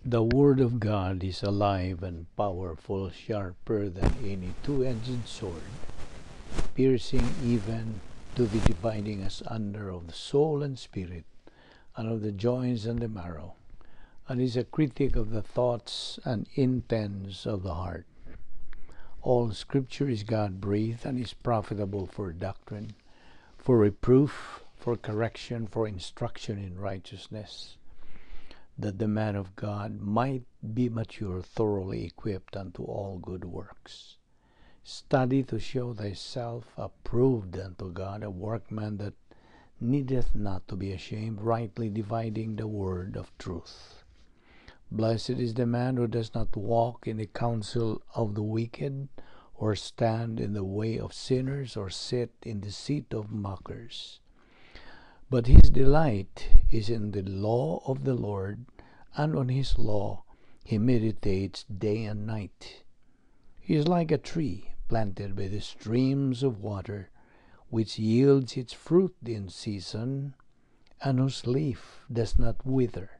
The Word of God is alive and powerful, sharper than any two-edged sword, piercing even to the dividing asunder of the soul and spirit, and of the joints and the marrow, and is a critic of the thoughts and intents of the heart. All Scripture is God-breathed and is profitable for doctrine, for reproof, for correction, for instruction in righteousness, that the man of God might be mature, thoroughly equipped unto all good works. Study to show thyself approved unto God, a workman that needeth not to be ashamed, rightly dividing the word of truth. Blessed is the man who does not walk in the counsel of the wicked, or stand in the way of sinners, or sit in the seat of mockers. But his delight is in the law of the Lord, and on his law he meditates day and night. He is like a tree planted by the streams of water, which yields its fruit in season, and whose leaf does not wither.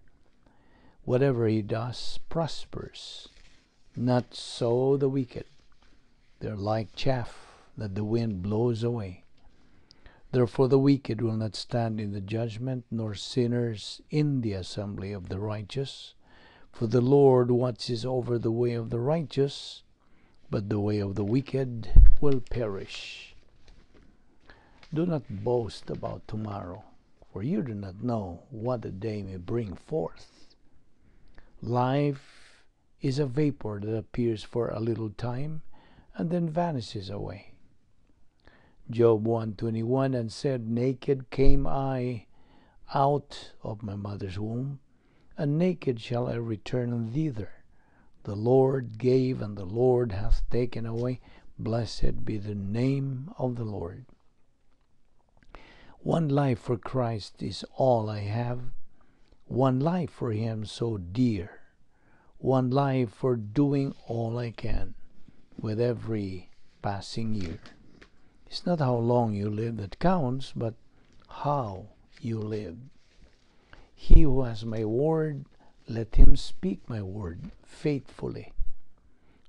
Whatever he does prospers. Not so the wicked. They are like chaff that the wind blows away. Therefore the wicked will not stand in the judgment, nor sinners in the assembly of the righteous. For the Lord watches over the way of the righteous, but the way of the wicked will perish. Do not boast about tomorrow, for you do not know what the day may bring forth. Life is a vapor that appears for a little time and then vanishes away. Job 1:21, and said, naked came I out of my mother's womb, and naked shall I return thither. The Lord gave, and the Lord hath taken away. Blessed be the name of the Lord. One life for Christ is all I have. One life for him so dear. One life for doing all I can with every passing year. It's not how long you live that counts, but how you live. He who has my word, let him speak my word faithfully.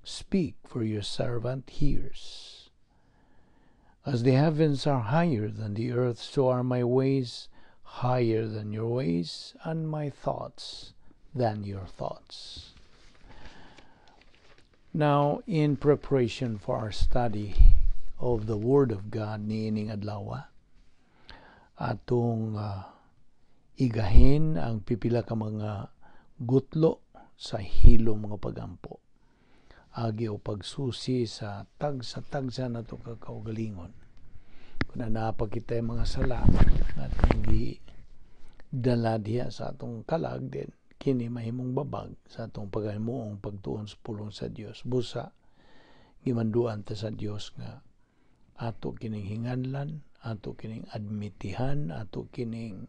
Speak, for your servant hears. As the heavens are higher than the earth, so are my ways higher than your ways, and my thoughts than your thoughts. Now, in preparation for our study of the Word of God niining adlaw, atong igahin ang pipila ka mga gutlo sa hilom mga pagampo. Agi o pagsusi sa tagsa na ito kakaugalingon. Kung napakita yung mga sala at hindi dala diya sa atong kalag din, kini mahimong babag sa atong paghimuong pagtuon sa pulong sa Dios. Busa, gimanduan ta sa Dios nga ato kining hinganlan, ato kining admitihan, ato kining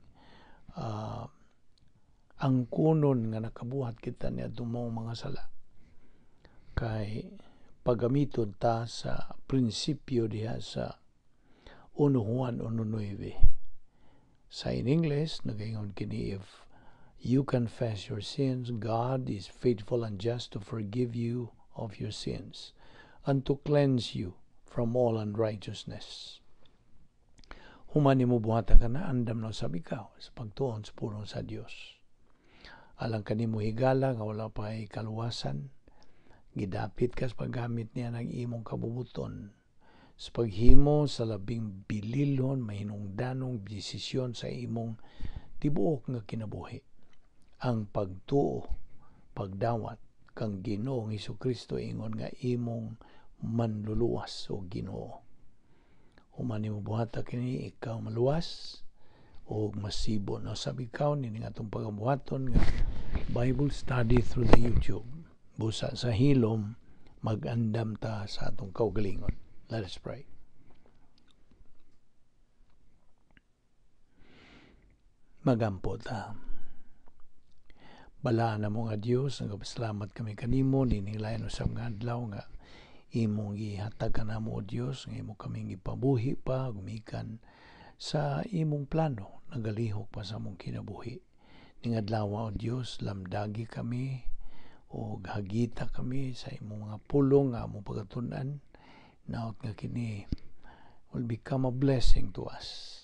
angkunon nga nakabuhat kita ni atong mga sala. Kay pagamiton ta sa prinsipyo diha sa 1 Juan 1:9. Sa in English, nagaingon kini, if you confess your sins, God is faithful and just to forgive you of your sins and to cleanse you from all unrighteousness. Humani mo buhata ka na, andam na sa ikaw sa pagtuon sa pulong sa Dios. Alang kanimo higala nga wala pa ay kaluwasan, gidapit ka sa paggamit niya ng imong kabubuton sa paghimo sa labing bililhon mahinungdanong desisyon sa imong tibuok nga kinabuhi. Ang pagtuo, pagdawat kang Ginoong Hesukristo ingon nga imong manluluwas o Ginoo. Humani mo buhata kini ikaw maluwas o masibo na sabi ikaw nini nga itong pagabuhaton nga Bible study through the YouTube. Busa sa hilom mag-andam ta sa atong kaugalingon. Let us pray. Magampo ta. Balaan na mo nga Dios, nagapasalamat kami kanimo nining lain usab nga adlaw nga imong gihatag kanamo o Dios, nga imo kaming ipabuhi pa gumikan sa imong plano nagalihok pa sa among kinabuhi. Ning adlaw o Dios, lamdagi kami o hagita kami sa imong mga pulong nga among pagatunan. Naot nga kini will become a blessing to us.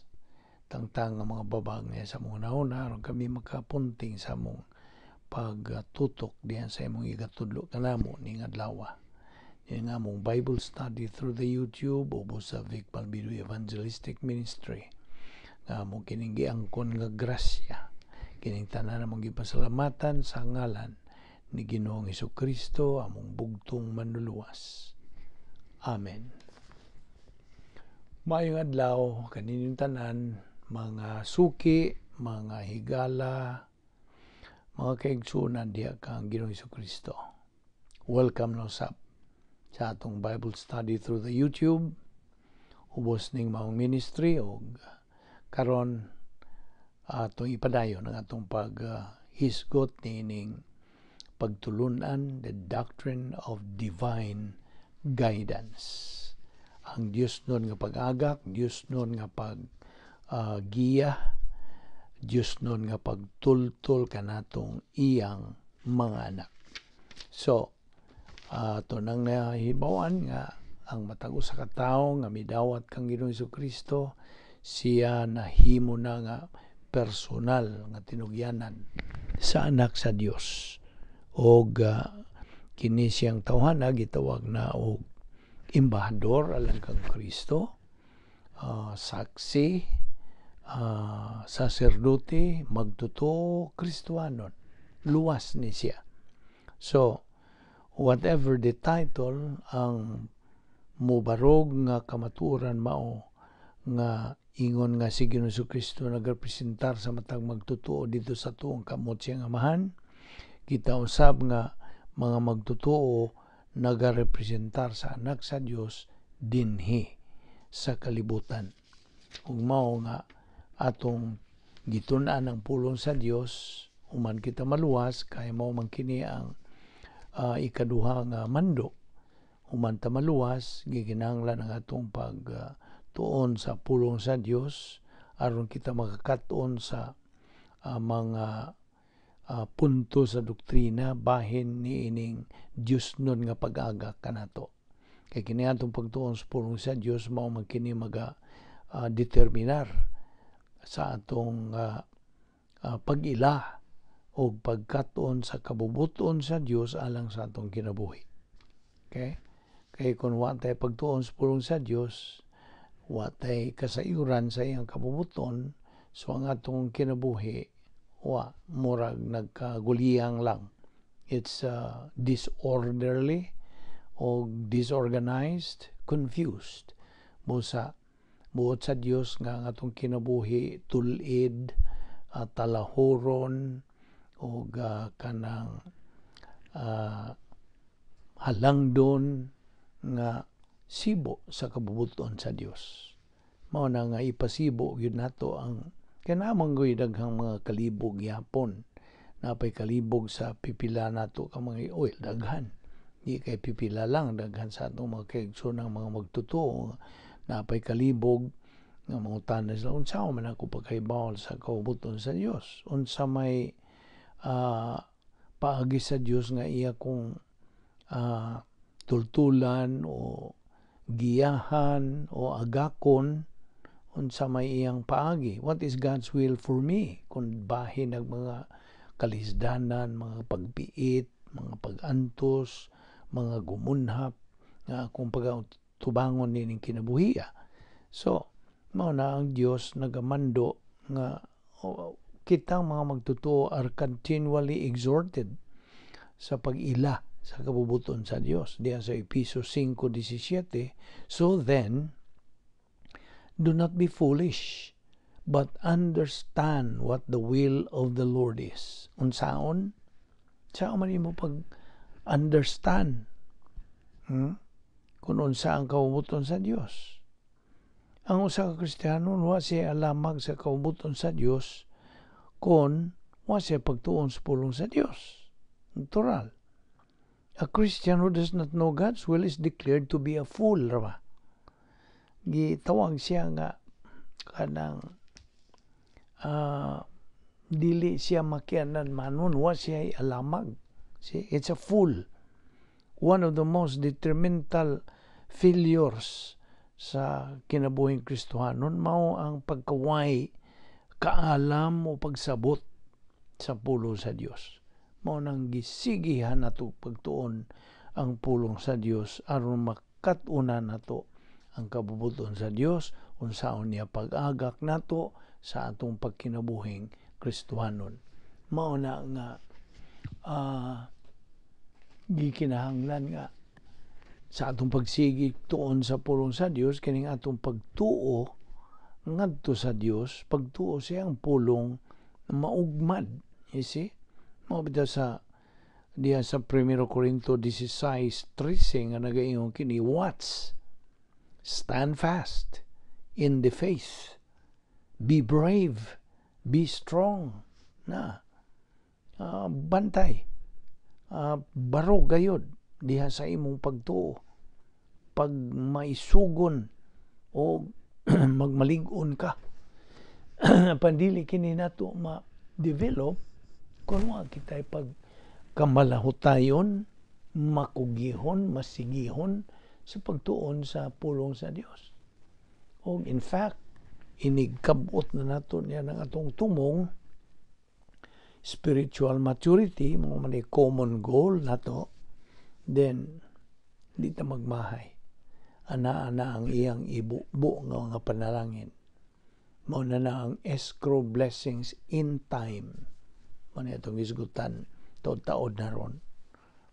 Tangtang nga mga babag niya sa mga nauna, aron kami makapunting sa mong pagtutok diyan sa imong igatudlo kanamo ning adlaw. Yan nga mong Bible study through the YouTube o sa Balbido Evangelistic Ministry. Nga mong kining giangkon nga grasya. Kining tanan namong gipasalamatan sa ngalan ni Ginoong Hesukristo, among bugtong manluluwas. Amen. Maayong adlaw kaninyong tanan, mga suki, mga higala, mga kaigsunan diha kang Ginoong Hesukristo. Welcome no sa atong Bible study through the YouTube. Ubos ning maong ministry o karon atong ipadayon ang atong paghisgot ning pagtulunan, the doctrine of divine guidance. Ang Diyos nun nga pag-agak, Diyos nun nga giya, Diyos nun nga pagtultol kanatong iyang mga anak. So, ito nang nahibawan nga ang matag usa ka tawo nga midawat kang Ginoong Hesukristo, siya nahimo na nga personal nga tinugyanan sa anak sa Dios. Og kini siyang tawhana gitawag na og embahador alang kang Kristo, saksi, saserdote, magtotoo, Kristiyanon. Luwas ni siya. So, whatever the title, ang mubarog nga kamaturan mao nga ingon nga si Ginoong Hesukristo nagrepresentar sa matag magtotoo dito sa tuong kamot siyang amahan. Kita usab nga mga magtotoo nagarepresentar sa anak sa Dios dinhi sa kalibutan. Ug mao nga atong gitun-an ang pulong sa Dios human kita maluwas kay mao man kini ang ikaduha nga mando. Human ta maluwas gikinahanglan ang atong pagtuon sa pulong sa Dios aron kita makakatuon sa mga punto sa doktrina bahin ni ining Dios nun nga pag-agak kanato. Kay kini atong pagtuon sa pulong sa Dios mao man kini determinar sa atong pag-ila o pagkatuon sa kabubuton sa Dios alang sa atong kinabuhi. Okay? Kay kung wa tay pagtuon sa pulong sa Dios, wa tay kasayuran sa iyang kabubuton, so ang atong kinabuhi murag nagkaguliyang lang. It's disorderly o disorganized, confused. Buot sa Dios nga ang atong kinabuhi tulid, talahoron o kanang halangdon nga sibo sa kabubuton sa Dios. Mao na nga ipasibo gyud nato ang kanamang daghang mga kalibog yapon. Napay kalibog sa pipila nato ka mga oil daghan. Di kay pipila lang daghan sa atong mga kaigsoonang mga magtotoo. Napay kalibog nga mangutana sila unsa man ako pagkahibaw sa kabubuton sa Dios. Unsa may paagi sa Dios nga iya kong tultulan o giyahan o agakon, unsa may iyang paagi. What is God's will for me? Kung bahin ng mga kalisdanan, mga pagpiit, mga pagantos, mga gumunhap, nga kung pagtubangon nining kinabuhiya. So, mao na ang Dios nagamando nga kitang mga magtotoo are continually exhorted sa pag-ila sa kabubuton sa Dios. Diyan sa Efesios 5:17, so then, do not be foolish, but understand what the will of the Lord is. Unsaon? Saan man mo pag-understand? Kung unsa ang kabubuton sa Dios. Ang usa ka Kristiyano, wa siya alamag sa kabubuton sa Dios kung wa siya pagtuon sa pulong sa Dios. Natural. A Christian who does not know God's will is declared to be a fool, raba. Gitawag siya nga kanang dili siya makianan manon, wa siya alamag See, it's a fool. One of the most detrimental failures sa kinabuhing Kristohanon mao ang pagkaway, kaalam o pagsabot sa pulong sa Dios. Mao nang gisigihan nato pagtuon ang pulong sa Dios aron makatuna nato ang kabubuton sa Dios unsaon niya pag-agak nato sa atong pagkinabuhing Kristohanon. Mao na nga gikinahanglan nga sa atong pagsigi tuon sa pulong sa Dios kining atong pagtuo ngadto sa Dios, pagtuo siya ang pulong maugmad. You see? Mao bitaw sa diha sa 1 Corinto 16:13 nga nagaingon kini, "Watch, stand fast in the faith, be brave, be strong." Na bantay, barog gayod diha sa imong pagtuo, pag maisugon o magmalig-on ka. Pandili kini nato ma-develop kung kita pag kamalahutayon, makugihon, masigihon sa pagtuon sa pulong sa Dios. O in fact, inigkabot na nato niya ng atong tumong spiritual maturity, mga man common goal nato, then di ta magmahay. Ana-ana ang iyang ibubo nga panalangin. Mao na ang escrow blessings in time. Mao na itong isgutan taod-taod na ron.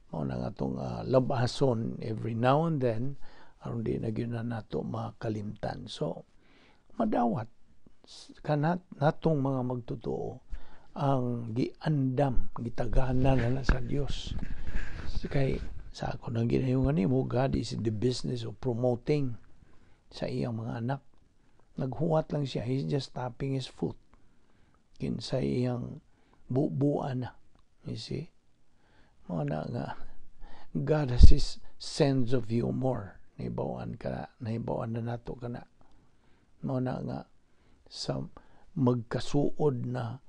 Mao na nga itong labason every now and then aron di na gyud nato makalimtan. So madawat kanat natong mga magtotoo ang giandam, gitagana na sa Dios. Kay sa ako nang ginayungan nimo, God is in the business of promoting sa iyang mga anak. Naghuwat lang siya, he's just tapping his foot kinsa iyang bubuan na. You see? Mao na nga God has his sense of humor. Nahibawan na nato kana. Mao na nga sa magkasuod na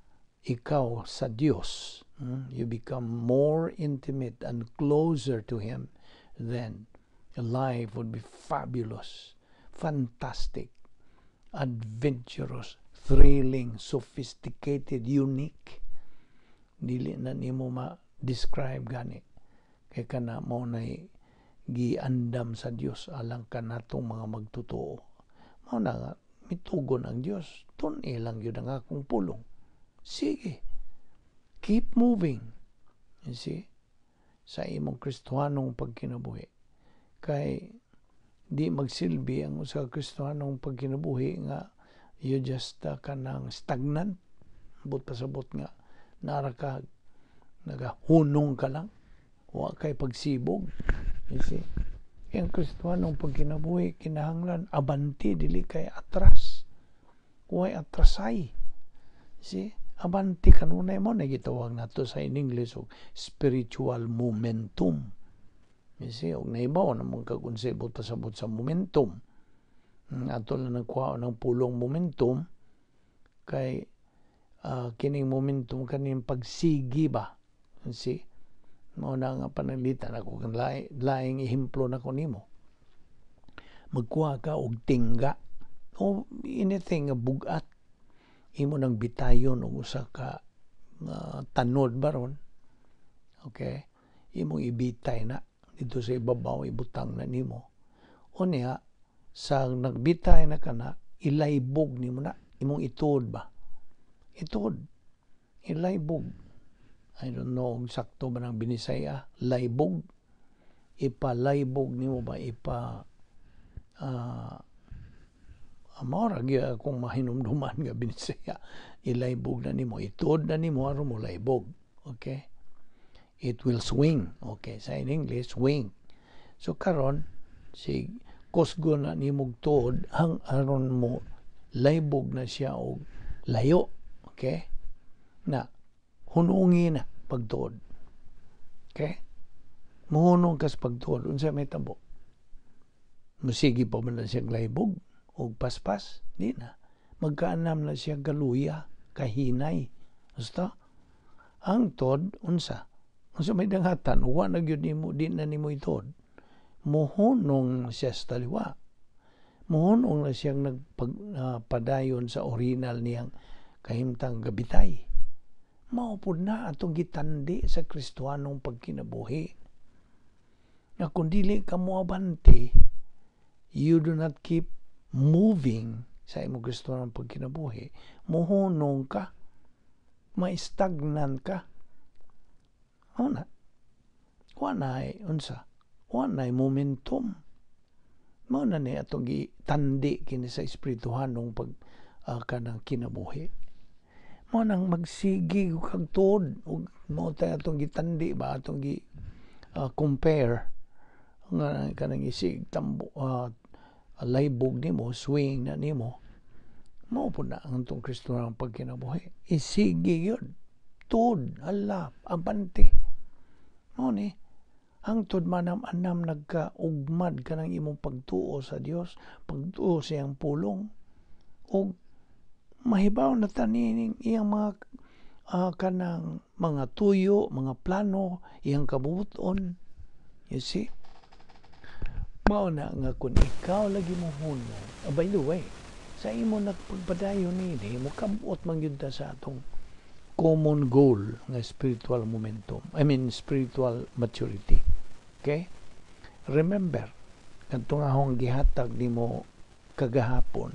ikaw sa Dios, you become more intimate and closer to Him, then life would be fabulous, fantastic, adventurous, thrilling, sophisticated, unique. Dili na nimo ma-describe gani. Kaya kana mo na giandam sa Dios alang kanatong mga magtotoo. Mao na nga, mitugon ang Dios. Tun ilang yun ang akong pulong. Sige. Keep moving. You see? Sa imong Kristohanong pagkinabuhi. Kay di magsilbi ang sa Kristohanong pagkinabuhi nga you just kanang stagnant. But pasabot nga nara ka nagahunong ka lang. Wa kay pagsibog. You see? Ang Kristohanong pagkinabuhi kinahanglan abanti dili kay atras. Huwag atrasay. See? Abanti kanunay mo na gitawag nato sa in English o spiritual momentum. You see, og naibaw na mong kagonsebo pasabot sa momentum. Ato lang nagkuha ng pulong momentum kay kining momentum kaning pagsigi ba. You see? Mao na nga panalitan ako kan laing ehemplo na ko nimo. Magkuha ka og tingga o anything nga bugat. Imo nang bitayon o usa ka tanod baron. Okay? Imong ibitay na dito sa ibabaw, ibutang na nimo. O niya, sa nagbitay na ka na, ilaybog nimo na. Imong itod ba? Itod. Ilaybog. I don't know, sakto ba ng binisaya? Laybog. Ipalaybog nimo ba? Amora gyud akong mahinumduman nga binisaya. Ilaybog na nimo, itod na nimo aron mo laybog. Okay? It will swing. Okay, sa in English, swing. So karon si kusgo na nimo tuod hang aron mo laybog na siya og layo. Okay? Na hunungi na pagtuod. Okay? Muhunong kas pagtuod unsa may tabo? Musigi pa man na siya laybog o paspas, di na. Magkaanam na siya galuya, kahinay. Basta, ang tod, unsa? Sa may dangatan, wa na gyud nimo, di na nimo itod. Mohonong siya sa taliwa. Mohonong na siyang nagpadayon sa orinal niyang kahimtang gabitay. Maupod na atong gitandi sa Kristohanong pagkinabuhi. Na kung dili ka mo abante, you do not keep moving sa imong Kristohanong pagkinabuhi, mohonong ka, ma-stagnan ka. Una, wanay momentum. Mao na ni atong gitandi kini sa espirituhanong kanang kinabuhi. Mao nang magsigi kag tuod ug mao tay atong gitandi ba atong compare nga kanang isig tambo laybog nimo, swing na nimo. Mao pud na ang atong Kristohanong pagkinabuhi. Isigi yun. Tuod, ala, abante. Mao ni hangtod manam-anam nagkaugmad ka ng imong pagtuo sa Dios, pagtuo sa iyang pulong, o mahibaw na tanining iyang mga kanang mga tuyo, mga plano, iyang kabubuton. You see? Mao na nga kung ikaw lagi mo huno. By the way, sa imo nagpagpadayon nini, mo kabuot man gyud ta sa atong common goal nga spiritual momentum. Spiritual maturity. Okay? Remember, kanto nga akong gihatag nimo kagahapon,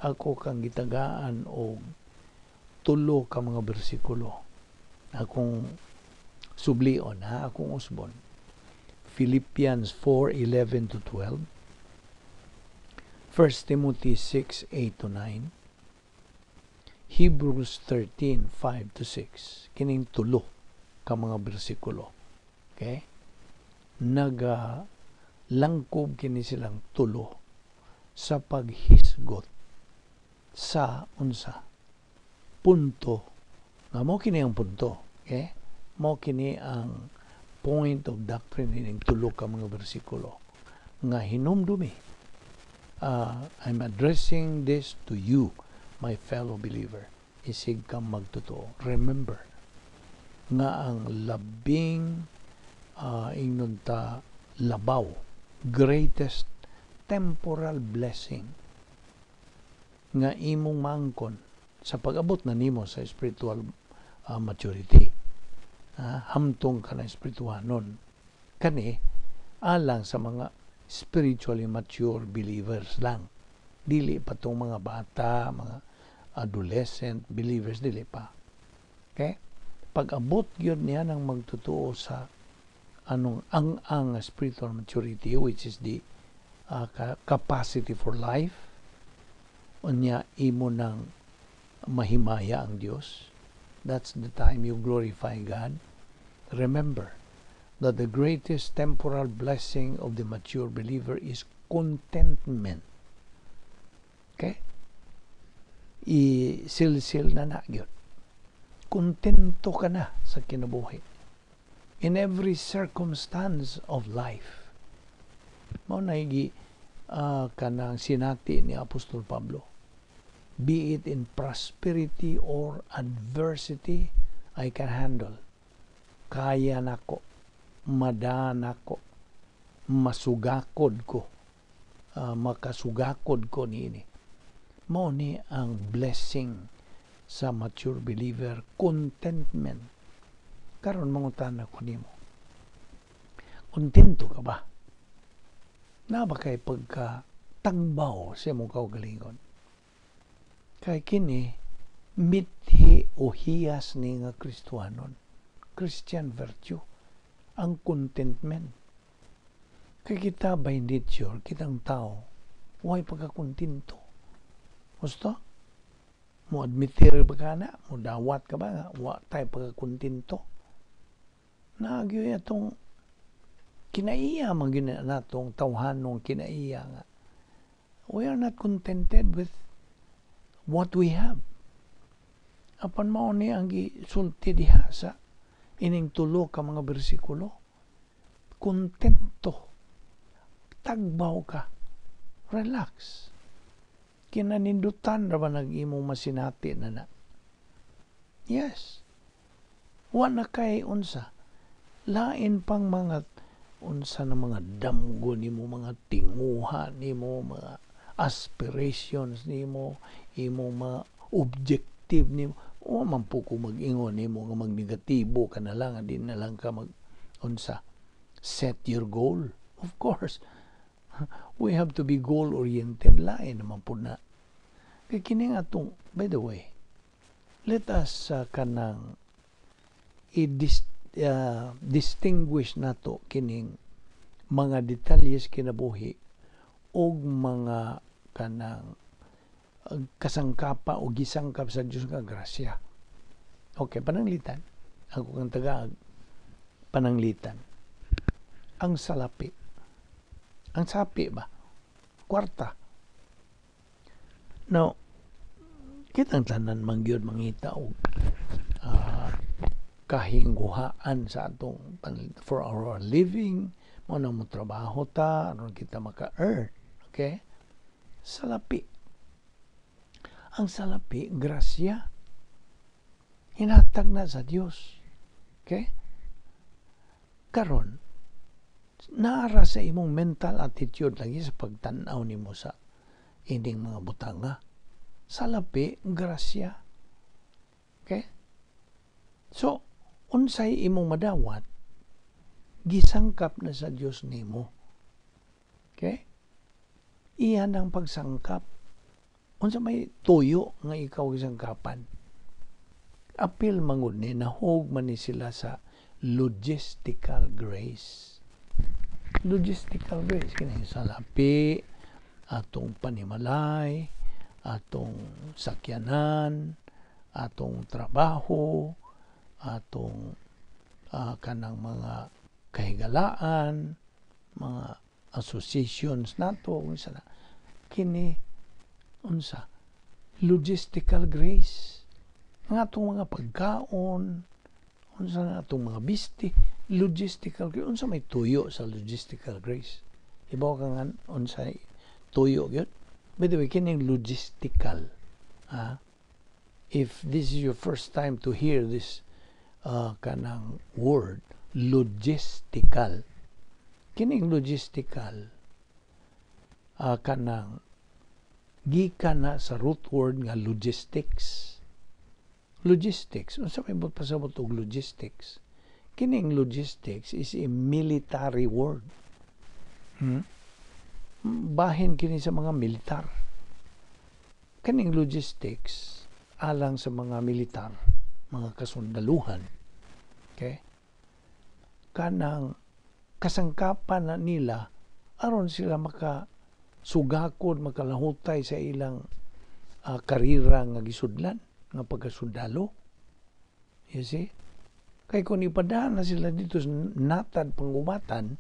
ako kang gitagaan og 3 ka mga bersikulo. Akong sublion, akong usbon. Philippians 4:11-12, 1 Timothy 6:8-9, Hebrews 13:5-6. Kining 3 ka mga bersikulo. Okay? Langkob kini silang 3 sa paghisgot sa unsa punto. Nga mo kini ang punto. Okay? Mo kini ang point of doctrine ining 3 ka mga bersikulo nga hinumdumi. I'm addressing this to you, my fellow believer. Isig kang magtotoo. Remember nga ang labing ingnon ta labaw, greatest temporal blessing nga imong maangkon sa pag-abot na nimo sa spiritual maturity. Hamtong ka na espirituhanon. Kani, alang sa mga spiritually mature believers lang. Dili pa tong mga bata, mga adolescent believers, dili pa. Okay? Pag-abot yun niya ng magtutuo sa ang spiritual maturity, which is the capacity for life, unya imo ng mahimaya ang Diyos. That's the time you glorify God. Remember that the greatest temporal blessing of the mature believer is contentment. Okay? Isil-sil na yun. Kontento ka na sa kinabuhi. In every circumstance of life. Mao na kanang sinati ni Apostol Pablo. Be it in prosperity or adversity, I can handle. Kaya nako, madaan ako, masugakod ko, makasugakod ko niini. Mao ni ang blessing sa mature believer, contentment. Karon mangutan ako nimo. Kontento ka ba? Na ba kay pagka-tagbaw sa imong kaugalingon? Kay kini mithi o hiyas ni nga Kristohanon, Christian virtue, ang contentment. Kay kita by nature, kitang tao, huwag pagkakontento. Gusto? Mo admitir ba ka na? Mo dawat ka ba nga? Huwag tayo pagkakontento. Nagyo itong kinaiya, magina natong tawhanong kinaiya nga. We are not contented with what we have. Apan mao ni ang gisulti diha sa ining 3 ka mga bersikulo. Kontento. Tagbaw ka. Relax. Kinanindutan ra ba nag-imong masinati na? Yes. Wa na kay unsa. lain pang mga unsa na mga damgo nimo, mga tinguha nimo, mga aspirations nimo, imong mga objective nimo. O man po ko mag-ingon nimo nga magnegatibo ka na lang, di na lang ka unsa set your goal. Of course, we have to be goal oriented, lain naman po na. Kaya kini nga itong, by the way, let us kanang distinguish nato kining mga detalyes kinabuhi og mga kanang kasangkapa o gisangkap sa Diyos nga grasya. Okay, pananglitan. Ako kang Tagalog, pananglitan. Ang salapi. Ang sapi ba? Kwarta. Now, kitang tanan mangyod mangita og kahingguhaan sa atong for our living, mo na mo trabaho ta, aron kita maka-earn. Okay? Salapi. Ang salapi, grasya. Hinatag na sa Dios. Okay? Karon, naara sa imong mental attitude lagi sa pagtanaw nimo sa ining mga butanga. Salapi, grasya. Okay? So, unsay imong madawat, gisangkap na sa Dios nimo. Okay? Iyan ang pagsangkap. Unsa may tuyo nga ikaw gisangkapan. Apil mangud ni nahog man ni sila sa logistical grace. Logistical grace kini salapi, atong panimalay, atong sakyanan, atong trabaho, atong kanang mga kahigalaan, mga associations nato, unsa na kini unsa logistical grace. Ang atong mga pagkaon, unsa na atong mga bisti, logistical grace. Unsa may tuyo sa logistical grace? Ibaw ka nga unsa tuyo gyud. By the way, kining logistical, if this is your first time to hear this kanang word, logistical. Kining logistical, kanang gikan na sa root word nga logistics. Logistics, unsa may pasabot og logistics? Kining logistics is a military word. Bahin kini sa mga militar. Kining logistics alang sa mga militar, mga kasundaluhan. Okay? Kanang kasangkapan na nila aron sila makasugakod, makalahutay sa ilang karira nga gisudlan, nga pagkasundalo. You see? Kaya kung ipadaan na sila dito sa natad pangumatan,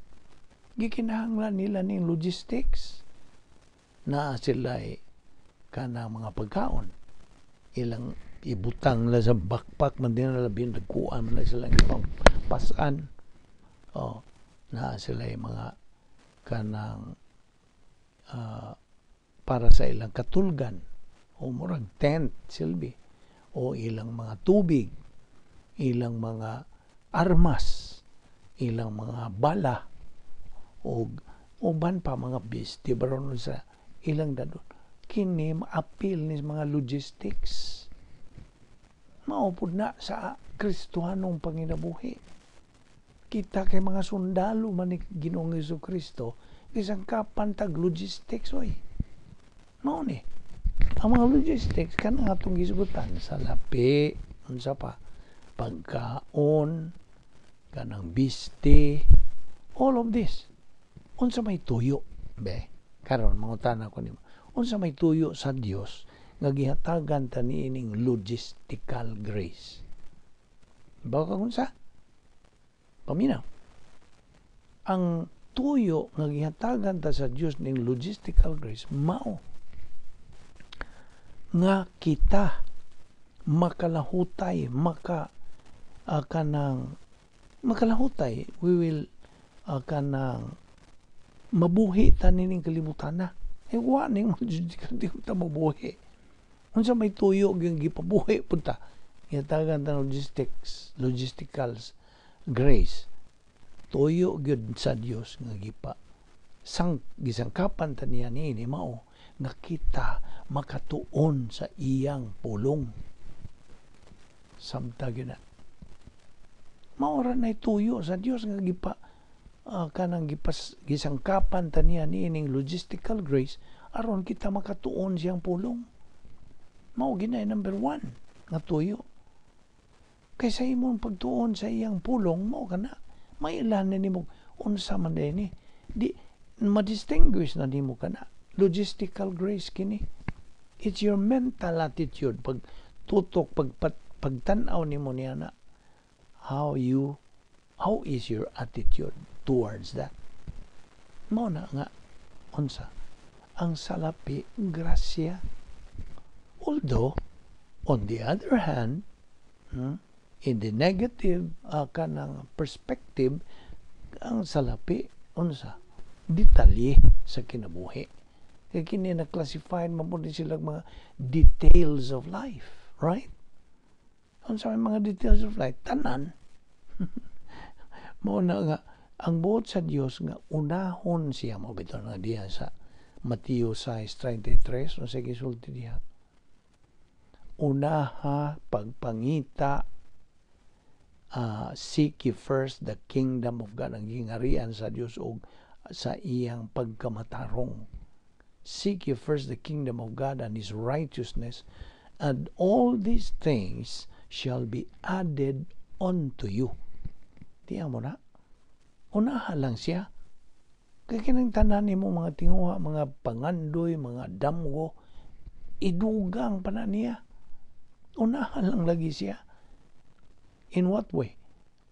gikinahanglan nila ning logistics na sila kana mga pagkaon. Ilang ibutang la sa backpack man din na labing nagkuan man sila ipang pasan. Na sila mga kanang para sa ilang katulgan o murag tent silbi o ilang mga tubig, ilang mga armas, ilang mga bala o uban pa mga bisti baron sa ilang dadon. Kini appeal ni mga logistics. Maupod na sa Kristohanong panginabuhi. Kita kay mga sundalo man ni Ginoong Jesucristo, isang kapan tag logistics oy. Mao ni. Ang mga logistics kanang atong gisgutan sa lapi, unsa pa, pagkaon, kanang biste, all of this. Unsa may tuyo, be? Karon mangutana ko nimo. Unsa may tuyo sa Dios nga gihatagan ta niining logistical grace? Bawa ka unsa? Paminaw. Ang tuyo nga gihatagan ta sa Dios ning logistical grace mao nga kita makalahutay, makalahutay, we will kanang mabuhi ta nining kalibutan na. Wa ning di ta mabuhi. Unsa may tuyo gyud gipabuhi punta. Gihatagan ta logistical grace. tuyo gyud sa Dios nga gipa gisangkapan ta niya niini mao nga kita makatuon sa iyang pulong. Samtang gyud na maura na tuyo sa Dios nga gipa kanang gisangkapan ta niya niining logistical grace aron kita makatuon siyang pulong. Mao ginay number 1 nga tuyo. Kaysa imong pagtuon sa iyang pulong mao kana mailan na nimo unsa man dinhi di ma-distinguish na nimo kana logistical grace kini. It's your mental attitude pag tutok pagtan-aw nimo niya na how is your attitude towards that. Mao na nga unsa ang salapi grasya. Although on the other hand, in the negative kanang perspective, ang salapi unsa detalye sa kinabuhi. Kaya kini na-classified man po sila mga details of life, right? Unsa may mga details of life tanan. Mao na nga ang buot sa Dios nga unahon siya mo bitaw nga diha sa Mateo 6:33 unsa gisulti diha. Unaha pagpangita seek ye first the kingdom of God, ang gingarian sa Dios og sa iyang pagkamatarong. Seek ye first the kingdom of God and His righteousness, and all these things shall be added unto you. Tiyan mo na? Unaha lang siya. Kaya kinang tanan mo mga tinguha, mga pangandoy, mga damgo, idugang pa na niya. Unaha lang lagi siya. In what way?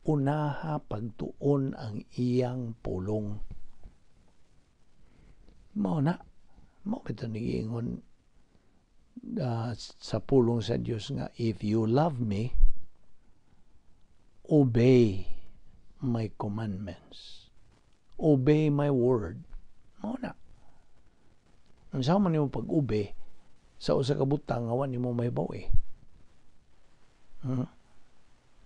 Unaha pagtuon ang iyang pulong. Mao na. Mao ito nigingon sa pulong sa Diyos nga, if you love me, obey my commandments. Obey my word. Mao na. Ang sama nimo pag-obey sa usa ka butang awan nimo may bawi.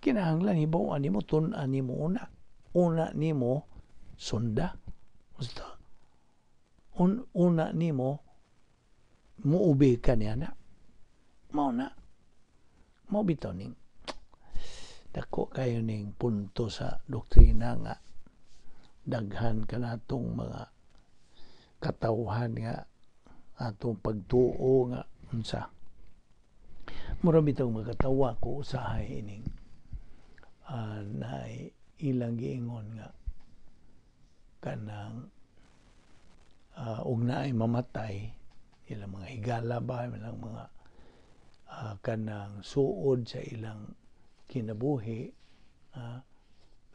Kinahanglan hibaw nimo tun-an nimo una. Una nimo sunda. Basta una nimo muubay ka niya na. Mao na. Mao bitaw ning dako kayo ning punto sa doktrina nga daghan kanatong mga katawhan nga atong pagtuo nga unsa. Mura bitaw magatawa ko usahay ining na ilang giingon nga kanang ug naay mamatay ilang mga higala ba ilang mga kanang suod sa ilang kinabuhi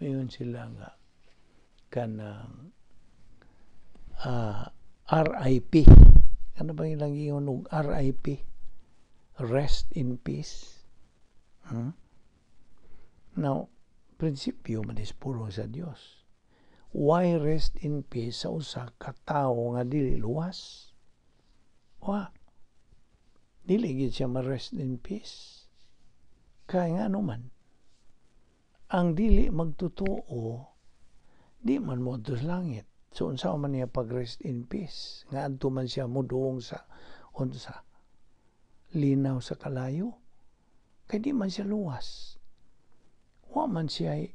mayon sila nga kanang RIP ano ba ilang giingon og RIP, rest in peace. Now, prinsipyo man is puro sa Dios. Why rest in peace sa usa ka tawo nga dili luwas? Dili gid siya ma-rest in peace. Kaya nga naman, ang dili magtotoo, di man mo sa langit. So, unsa man niya pag-rest in peace? Nga adto man siya muduong sa unsa? Linaw sa kalayo. Kaya di man siya luwas. Wa man siya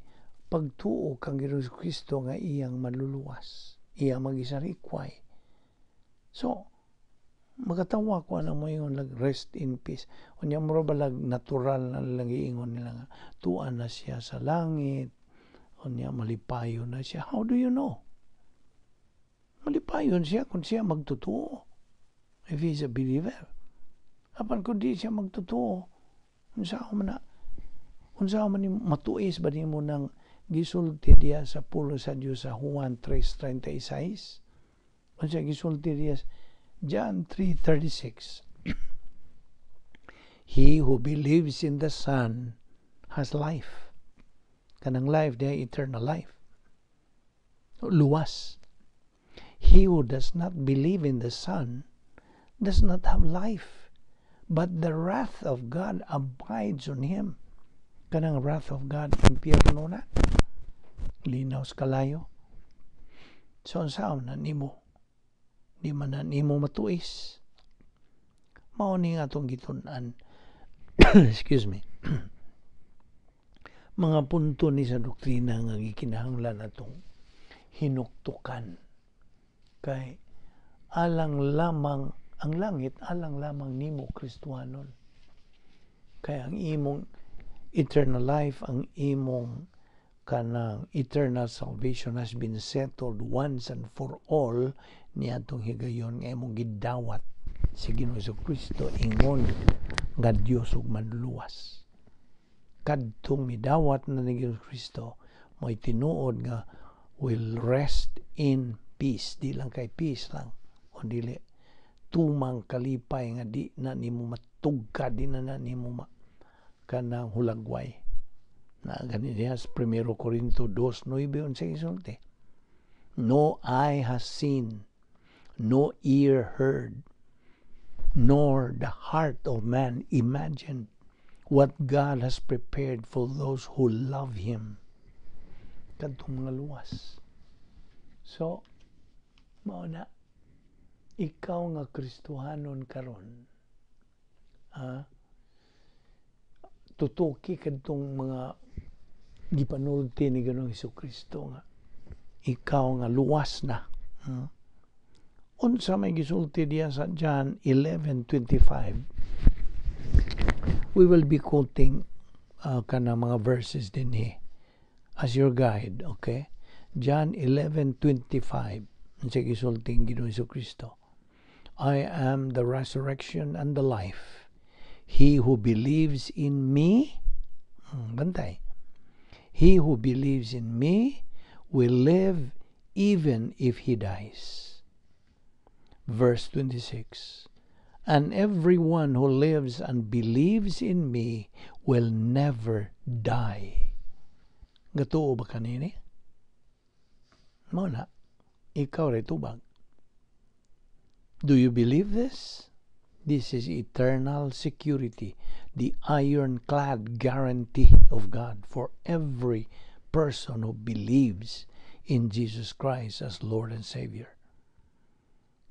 pagtuo kang Hesus Kristo nga iyang maluluwas. Iyang magisarikway. So, magatawa ko na mo yung rest in peace. Unya mo balag natural na lang iingon nila nga tuan na siya sa langit. Unya malipayon na siya. How do you know? Malipayon siya kung siya magtotoo. If he's a believer. Apan kung di siya magtotoo, unsa man matuis ba nimo nang gisulti diya sa pulo sa Dios sa Juan 3:36? Unsa gisulti diya John 3:36? He who believes in the Son has life. Kanang life diya eternal life. Luwas. He who does not believe in the Son does not have life, but the wrath of God abides on him. Kanang wrath of God, impyerno na. linaw sa kalayo. So saan na nimo? Di man na nimo matuis. Mao ni nga atong gitun-an. Excuse me. Mga punto ni sa doktrina nga gikinahanglan atong hinuktukan. Kay alang lamang ang langit, alang lamang nimo Kristiyanon. Kay ang imong eternal life, ang imong kanang eternal salvation has been settled once and for all niadtong higayon nga imong gidawat si Ginoong Kristo ingon nga Dios ug manluwas. Kadtong midawat na ni Ginoong Kristo mo'y tinuod nga will rest in peace. Di lang kay peace lang, o dili tumang kalipay nga di na nimo matugka, di na nimo kanang hulagway. Na ganito sa 1 Corinto 2:9 sa isulti. No eye has seen, no ear heard, nor the heart of man imagined what God has prepared for those who love Him. Kadtong mga luwas. So, mao na, ikaw nga Kristohanon karon, tutuki kadtong mga gipanulti ni Ginoong Hesukristo nga ikaw nga luwas na. Unsa may gisulti diya sa John 11:25. We will be quoting kana mga verses din as your guide, okay? John 11:25. Unsa gisulti ng Ginoong Hesukristo? I am the resurrection and the life. He who believes in me, bantay. He who believes in me will live even if he dies. Verse 26. And everyone who lives and believes in me will never die. Gatuo ba kanini? Mao na, ikaw ray tubag. Do you believe this? This is eternal security, the ironclad guarantee of God for every person who believes in Jesus Christ as Lord and Savior.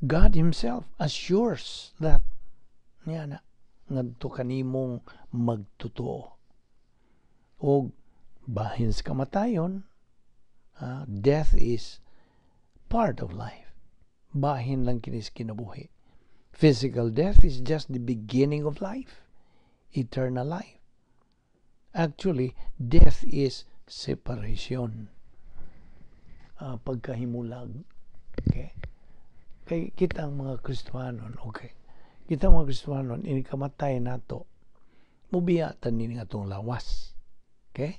God Himself assures that ngadto kanimong magtotoo. O bahin sa kamatayon, death is part of life. Bahin lang kinis kinabuhi. Physical death is just the beginning of life, eternal life. Actually, death is separation, pagkahimulag. Okay? Kay kita ang mga Kristohanon, okay. Kita mga Kristohanon, inikamatay nato, mubiyatan ni nga itong lawas. Okay?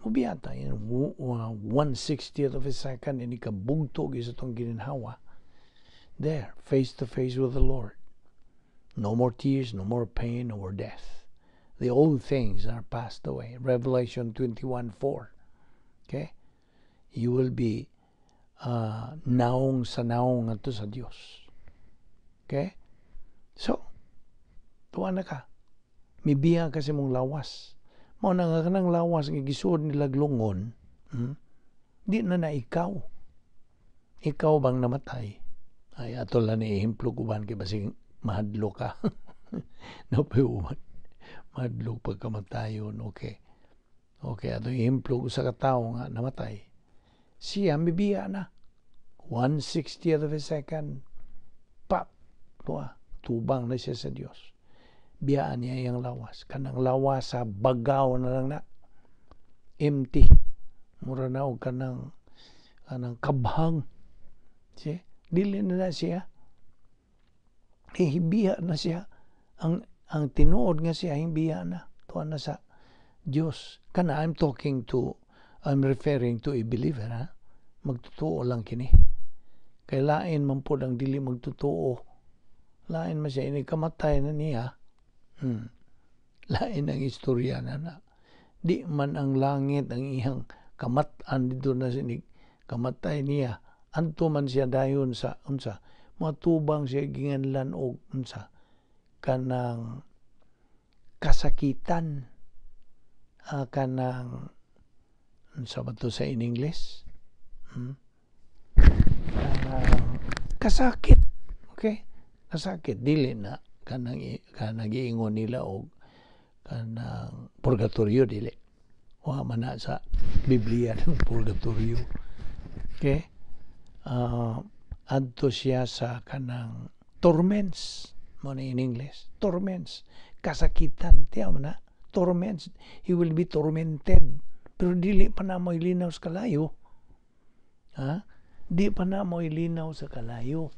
Mubiyatan, 1/60th of a second, inikabugtog isa itong gininhawa. There, face to face with the Lord. No more tears, no more pain, no more death. The old things are passed away. Revelation 21:4. Okay? You will be naong sa naong ato sa Dios. Okay? So, tuwa na ka. Mibiya kasi mong lawas. Mao na nga kanang lawas nga gisuod nila glungon. Di na ikaw. Ikaw bang namatay? Ay, ato lang ni ihimplo kuban kay basing mahadlo ka. Napiuman. Mahadlo pagkamatayon. Okay. Okay, ato ihimplo sa katao nga namatay. Siya mibiya na. 1/60th of a second. Pap. Tubang na siya sa Diyos. Biyaan niya yung lawas. Kanang lawas sa bagaw na lang na. Empty. Mura na o kanang kabhang. Siya. Dili na siya. Hibiya na siya. Ang tinuod nga siya, hibiya na. Tuwa na sa Diyos. Kana, I'm referring to a believer, ha? Magtotoo lang kini. Kay lain man po ang dili magtotoo. Lain man siya, inikamatay na niya. Lain ang istorya na. Di man ang langit, ang iyang kamatan dito na sinig, kamatay niya. Anto man siya dayon sa unsa matubang siya ginganlan og unsa kanang kasakitan, kanang Sa ba to sa in English? Kasakit. Okay? Kasakit. Dili na kanang iingon nila o kanang purgatorio dili. Wa man na sa Biblia ng purgatorio. Okay? Adto siya sa kanang torments. Mo na in English. Torments. Kasakitan. Tiyaw na. Torments. He will be tormented. Pero dili pa na mo ilinaw sa kalayo. Ha? Di pa na mo ilinaw sa kalayo.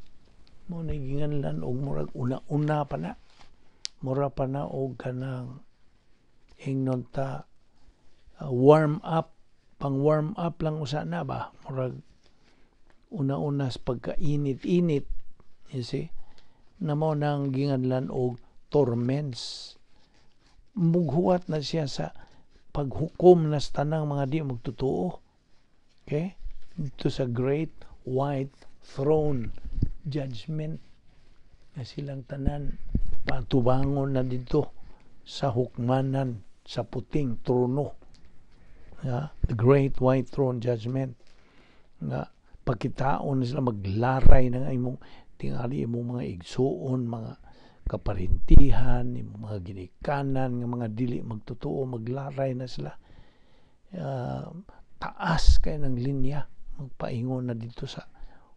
Mo naginganlan og murag una pa na. Mura pa na og kanang ingnon ta warm up, pang warm up lang usa na ba? Murag una-una sa pagkainit-init. You see? Na mo nang ginganlan og torments. Mughuwat na siya sa paghukom na sa tanang mga di magtotoo. Okay? Dito sa great white throne judgment na silang tanan patubangon na dito sa hukmanan sa puting trono. The great white throne judgment. Nga pagkitaon na sila maglaray ng imong tingali imong mga igsuon, mga kaparintihan, imong mga ginikanan, nga mga dili magtotoo, maglaray na sila. Taas kay ng linya magpaingon na dito sa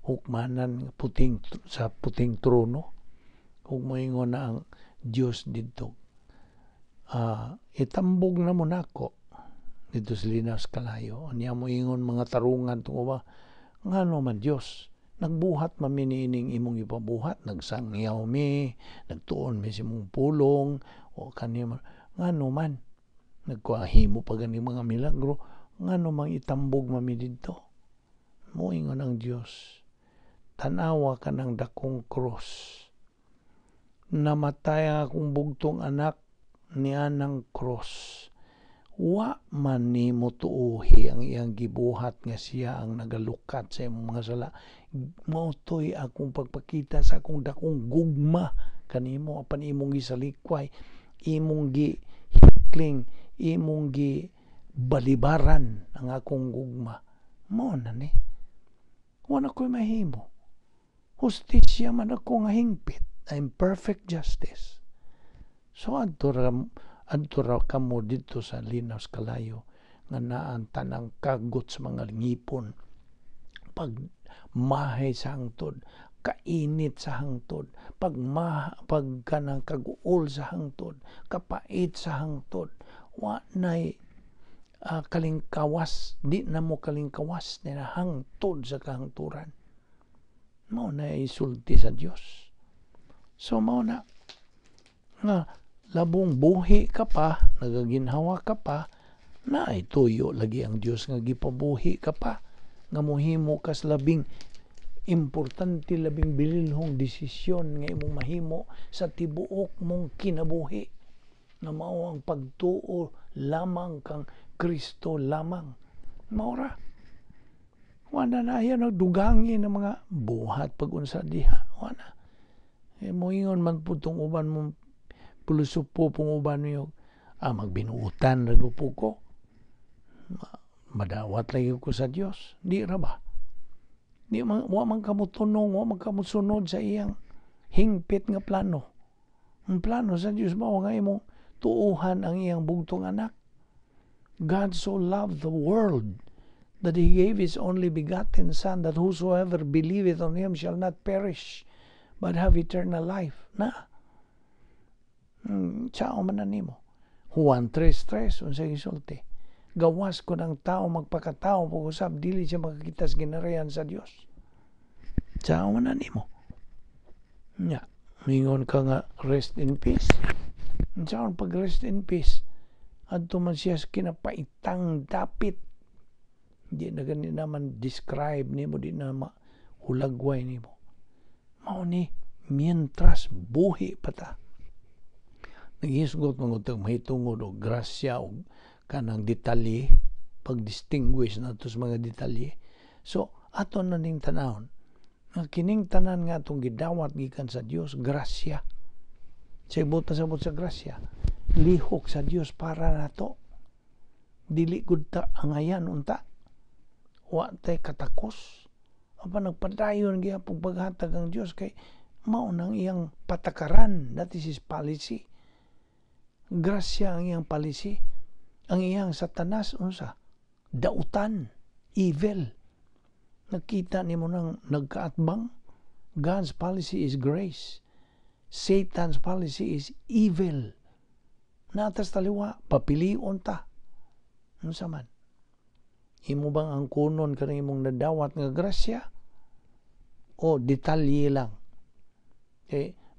hukmanan sa puting trono. Kung moingon na ang Dios dito, itambog na mo nako dito sa linas kalayo. Niya mo ingon mga tarungan tungo ba ngano man Dios nagbuhat maminining imong ipabuhat, nagsangyaw mi, nagtuon mi simong pulong o kanimo ngano man nagkuahimo pa gani mga milagro, ngano mang itambog mami didto. Moingon ang Dios, tanawa ka ng dakong cross. Namatay akong bugtong anak niya ng cross. Wa man ni mo tuuhi ang iyang gibuhat nga siya ang nagalukat sa imong mga sala. Mautoy akong pagpakita sa akong dakong gugma kanimo apan imong gisalikway, imong gihikling, imong gibalibaran ang akong gugma. Mao na ni. Wala ko'y mahimo. Hustisya man ako nga hingpit. I'm perfect justice. So adto ra kamo dito sa linaws kalayo nga naan tanang kagot sa mga ngipon, pagmahay sa hangtod, kainit sa hangtod, pagkanang kaguol sa hangtod, kapait sa hangtod, wa nay kalingkawas, di na mo kalingkawas na hangtod sa kahangturan. Mao na isulti sa Dios. So mao na nga labong buhi ka pa, nagaginhawa ka pa, na ay tuyo lagi ang Dios nga gipabuhi ka pa, nga mohimo kas labing importante, labing bililhong desisyon nga imong mahimo sa tibuok mong kinabuhi, na mao ang pagtuo lamang kang Kristo lamang. Maura wala na yan nagdugangi ng mga buhat pag-unsa diha, wala. Moingon man po itong uban mong pulusupo pong uban mo magbinuutan rago po ko. Madawat lagi ko sa Dios. Di ra ba? Wa man kamutunong, wa man kamusunod sa iyang hingpit nga plano. Ang plano sa Dios mao nga imong tuuhan ang iyang bugtong anak. God so loved the world that He gave His only begotten Son, that whosoever believeth on Him shall not perish, but have eternal life. Na? Tsao man na nimo. Juan 3:3, unsay gisulti. Gawas ko ng tao magpakatao, pag-usap, dili siya makakita sa ginarayan sa Dios. Tsao man na nimo. Nya, mingon ka nga rest in peace. Tsao pag rest in peace, adto man siya sa kinapaitang dapit. Di na gani naman describe nimo, di na hulagway nimo. Mao ni mientras buhi pata. Naghisgot mga utang mahitungod o grasya o kanang detalye, pag-distinguish na ito sa mga detalye. So, ato na ning tanawon. Kining tanan nga itong gidawat gikan sa Dios, grasya. Sa ibot na sabot sa grasya. Lihok sa Dios para na to. dili gud ta angayan unta. Wa tay katakos. Apa nagpadayon gyapon paghatag ang Dios kay mao nang iyang patakaran. That is his policy. Grasya ang iyang policy. Ang iyang Satanas unsa? Dautan, evil. Nakita nimo nang nagkaatbang. God's policy is grace. Satan's policy is evil. Natas taliwa, papilion ta. Unsa man? Imo bang ang kunon kanang imong nadawat nga grasya? O detalye lang?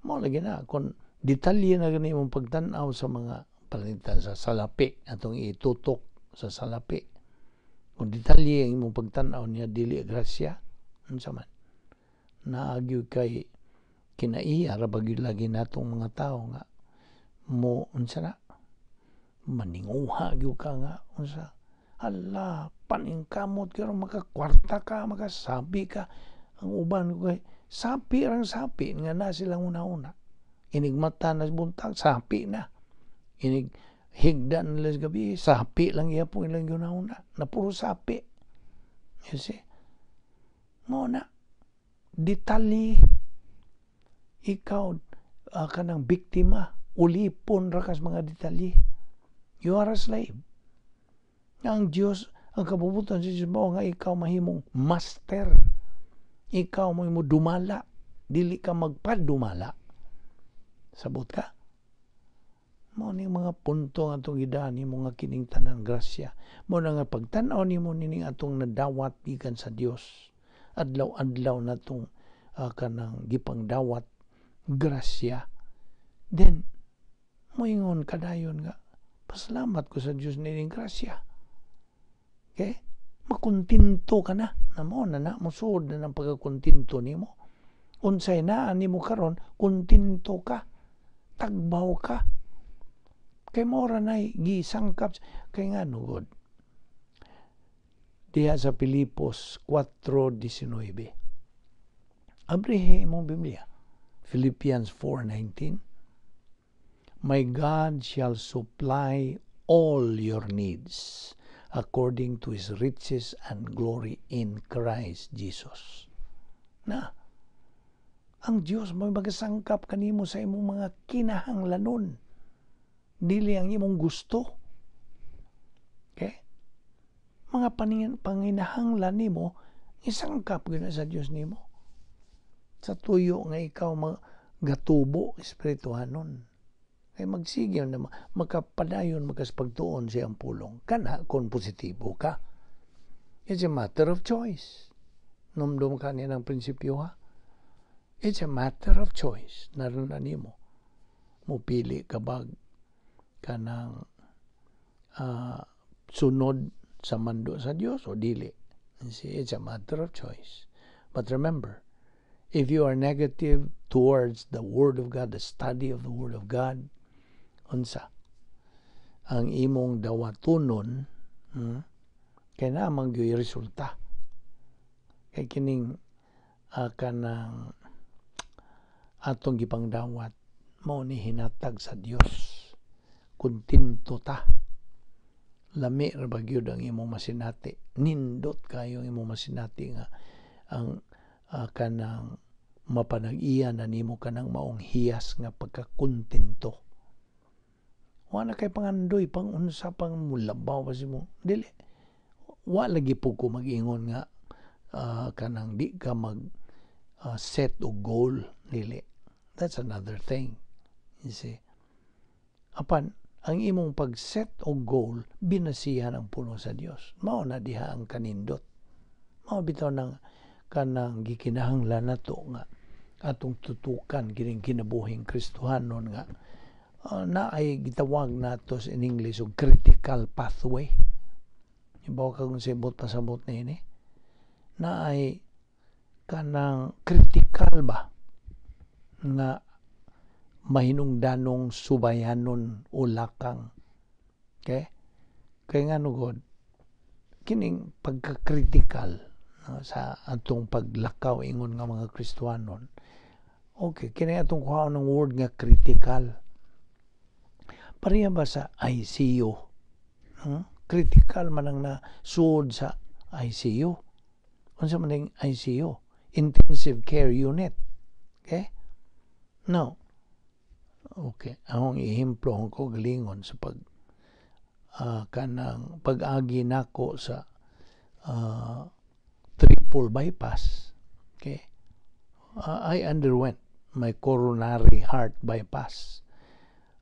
Mao lagi na kung detalye na gani imong pagtan-aw sa mga palitan sa salapi atong itutok sa salapi. Kung detalye ang imong pagtan-aw niya dili grasya, unsa man? Naagyo kay kinaiya ra bagyud lagi natong mga tao nga mo unsa na maninguha gyud ka nga unsa hala paningkamot kay makakwarta ka makasabi ka ang uban ko kay sapi nga na silang una-una inig mata na buntag sapi na inig higda nila sa gabi sapi lang yapon ilang una-una na puro sapi you see mo na detalye ikaw kanang biktima ulipon ra kas mga detalye. You are a slave. Ang Diyos, ang kabubutan sa Diyos mo nga ikaw mahimong master. Ikaw mo dumala. Dili ka magpadumala. Sabot ka? Mo ni mga punto nga itong idani mo nga kining tanang grasya. Mo na nga pagtanaw ni mo nining atong nadawat gikan sa Diyos. Adlaw-adlaw na itong kanang gipang dawat grasya. Then, moingon kadayon nga, pasalamat ko sa Diyos nining grasya. Okay? Makuntinto ka na. Namo na musod na ng pagkakuntinto ni mo. Unsay na ani mo karon, kuntinto ka. Tagbaw ka. Kay mora na gisangkap. Kay nga nugod. Diha sa Pilipos 4:19. Abrihe mong Biblia. Philippians 4:19. My God shall supply all your needs according to His riches and glory in Christ Jesus. Na, ang Diyos may magasangkap kanimo sa imong mga kinahanglanon. Dili ang imong gusto. Okay? Mga panginahanglan nimo, isangkap gina sa Diyos nimo. Sa tuyo nga ikaw gatubo espirituhanon. Kaya magsige na makapadayon pagtuon siyang pulong. Kana kung positibo ka. It's a matter of choice. Numdum ka niya ng prinsipyo ha. It's a matter of choice. Naroon na nimo. Mupili ka ba ka ng sunod sa mando sa Diyos o dili. It's a matter of choice. But remember, if you are negative towards the Word of God, the study of the Word of God, unsa ang imong dawatunon kay namang gyoy resulta kay kining kanang atong gipangdawat mao ni hinatag sa Dios kuntinto ta lami ra ba gyud ang imong masinati nindot kayo ang imong masinati nga ang kanang mapanag-iya na nimo kanang maong hiyas nga pagkakontento. Wala kay pangandoy, pangunsa, pang mulabaw pa si mo. Dili. Wala lagi po ko mag-ingon nga kanang di ka set o goal. Dili. That's another thing. You see. Apan, ang imong pag-set o goal, binasihan ang puno sa Dios. Mao na diha ang kanindot. Mao bitaw ng kanang gikinahanglan nato nga atong tutukan kining kinabuhing Kristohanon nga na ay gitawag nato in English og critical pathway. Ibaw ka kung sibot pasabot na ini. Na ay kanang critical ba nga mahinungdanong subayanon o lakang. Okay? Kaya nga nugod, kining pagka-critical sa atong paglakaw ingon nga mga Kristohanon. Okay, kining atong kuhaon ng word nga critical. Pareha ba sa ICU? critical man ang nasuod sa ICU. Unsa man ang ICU? Intensive Care Unit. Okay? Now, okay, akong ihemplo ko galingon sa kanang pag-agi nako sa triple bypass. Okay? I underwent my coronary heart bypass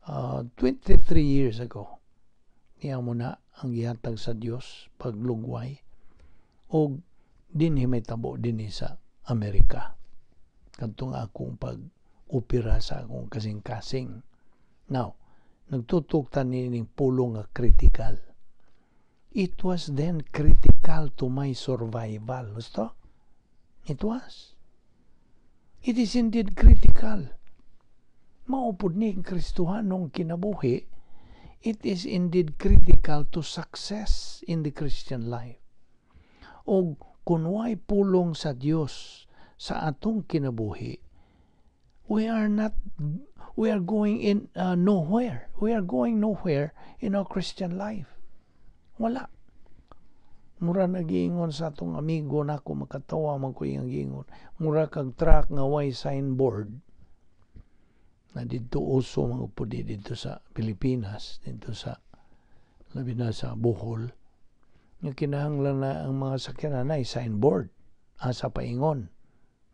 23 years ago. Niya mo na ang gihatag sa Dios paglugway o dinhi may tabo dinhi sa Amerika. Kadto nga akong pag-opera sa akong kasing-kasing. Now, nagtutok ta nining pulong nga critical. It was then critical to my survival. Gusto? It was. It is indeed critical. Maupod ni Kristohanong kinabuhi, it is indeed critical to success in the Christian life. O kung way pulong sa Dios sa atong kinabuhi, we are going nowhere. We are going nowhere in our Christian life. Wala. Mura nagiingon sa atong amigo nako, makatawa man ko iyang giingon. Mura kag truck nga way signboard na dito uso mga pudi dito sa Pilipinas, dito sa labi na sa Bohol. Nga kinahanglan na ang mga sakyanan ay signboard asa paingon.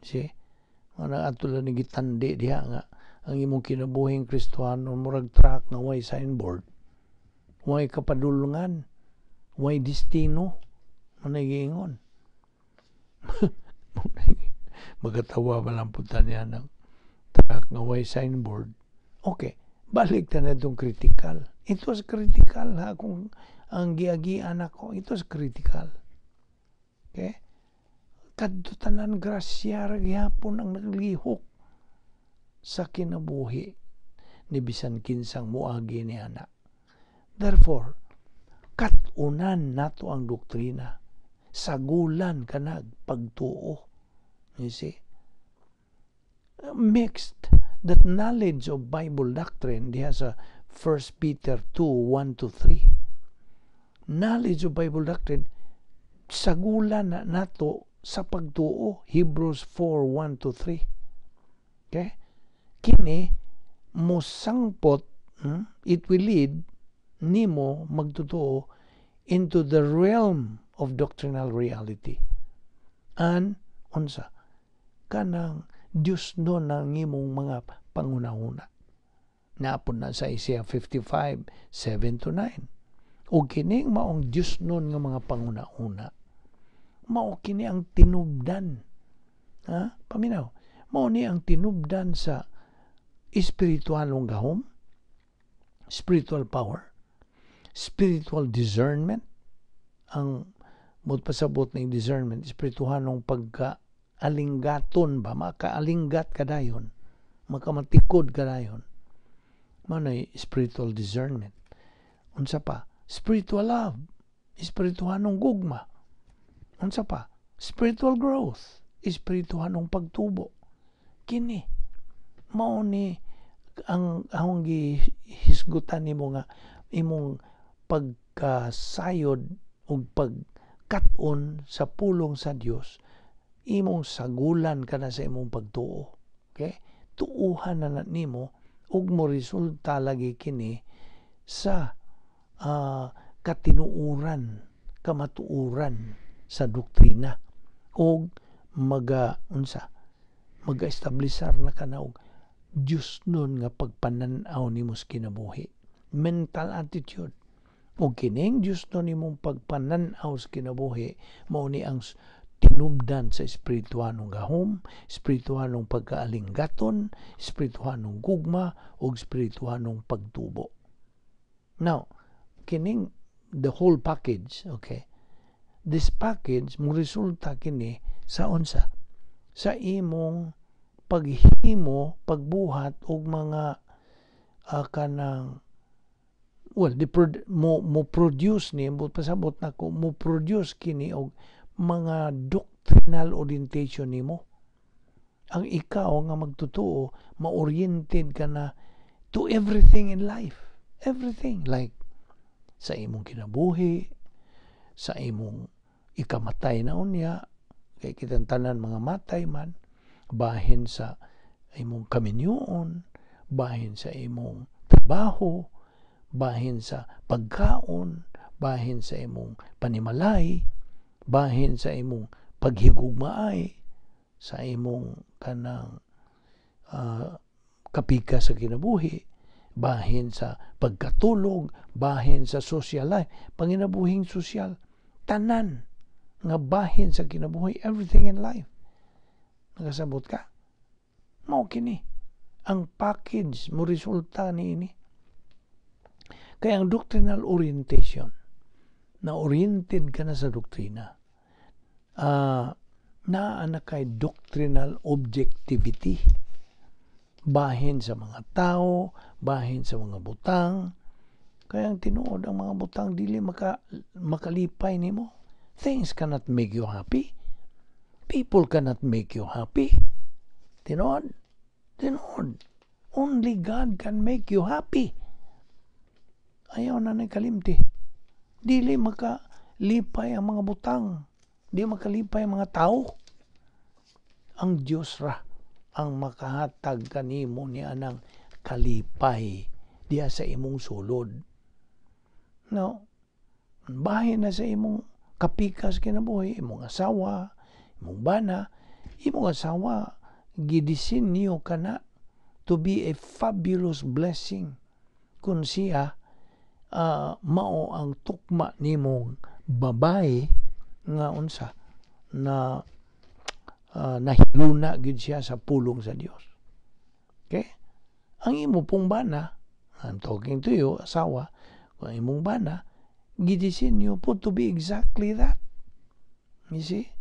See? Mga atulan ni gitandi diha nga ang imong kinabuhing Kristiyano murag truck nga way signboard. Way kapadulungan, way destino. Managingon. Magatawa ba lang punta niya ng truck nga way signboard. Okay, balik na itong critical. It was critical ha, kung ang giagian ako, it was critical. Okay? Kadutanan grasya, ragyapon ang naglihok sa kinabuhi ni bisan kinsang muagi ni anak. Therefore, katunan nato ang doktrina. Sagulan ka na pagtuo. You see? Mixed that knowledge of Bible doctrine, diha sa 1 Peter 2, 1-3. Knowledge of Bible doctrine, sagulan na nato sa pagtuo. Hebrews 4, 1-3. Okay? Kini, mosangpot, it will lead nimo magtutuo into the realm of doctrinal reality. And, unsa, kanang Diyos no ng imong mga pangunahuna. Naapon na sa Isaiah 55, 7-9. O kining maong Diyos no ng mga pangunahuna. Mao kini ang tinubdan. Ha? Paminaw. Mao ni ang tinubdan sa espiritualong gahom, spiritual power, spiritual discernment. Ang pasabot ng discernment, espirituhanong pagka-alinggaton ba, makaalinggat ka dayon, makamatikod ka dayon. Manay spiritual discernment. Unsa pa? Spiritual love, espirituhanong gugma. Unsa pa? Spiritual growth, espirituhanong pagtubo. Kini, mao ni ang akong gihisgutan nimo nga imong pagkasayod o pagkaton sa pulong sa Dios, imong sagulan ka na sa imong pagtuo. Okay? Tuuhan na nimo ug mo resulta lagi kini sa katinuuran, kamatuuran sa doktrina ug maga-establisar na ka na og Diyos nun nga pagpananaw nimo sa kinabuhi. Mental attitude. O kining Diyos nun imong pagpananaw sa kinabuhi, mao ni ang tinubdan sa espirituhanong gahom, espirituhanong pagkaalinggaton, espirituhanong gugma, o espirituhanong pagtubo. Now, kining the whole package, okay? This package mo resulta kini sa unsa? Sa imong paghimo, pagbuhat og mga kanang mo produce ni pasabot nako mo produce kini og mga doctrinal orientation nimo. Ang ikaw nga magtutuo, ma-oriented ka na to everything in life. Everything like sa imong kinabuhi, sa imong ikamatay na unya, kay kitang tanan mga matay man, bahin sa imong kaminyoon, bahin sa imong trabaho, bahin sa pagkaon, bahin sa imong panimalay, bahin sa imong paghigugmaay, sa imong kanang kapika sa kinabuhi, bahin sa pagkatulog, bahin sa social life, panginabuhing social, tanan nga bahin sa kinabuhi, everything in life. Nakasabot ka? Mao kini ang package mo resulta niini. Kaya ang doctrinal orientation, na oriented ka na sa doktrina, naa kay doctrinal objectivity, bahin sa mga tao, bahin sa mga butang. Kaya ang tinuod ang mga butang dili makalipay nimo. Things cannot make you happy. People cannot make you happy. Tinuod. Only God can make you happy. Ayaw na kalimti. Dili makalipay ang mga butang. Di makalipay ang mga tao. Ang Diyos ra ang makahatag kanimo ni anang kalipay diya sa imong sulod. No, bahin na sa imong kapikas kinabuhi, imong asawa, imong bana, imong asawa, gidisenyo ka na to be a fabulous blessing kung siya mao ang tukma nimong babae nga unsa na nahiluna gid siya sa pulong sa Dios. Okay? Ang imo pong bana, I'm talking to you, asawa, ang imong bana, gidisenyo po to be exactly that. You see?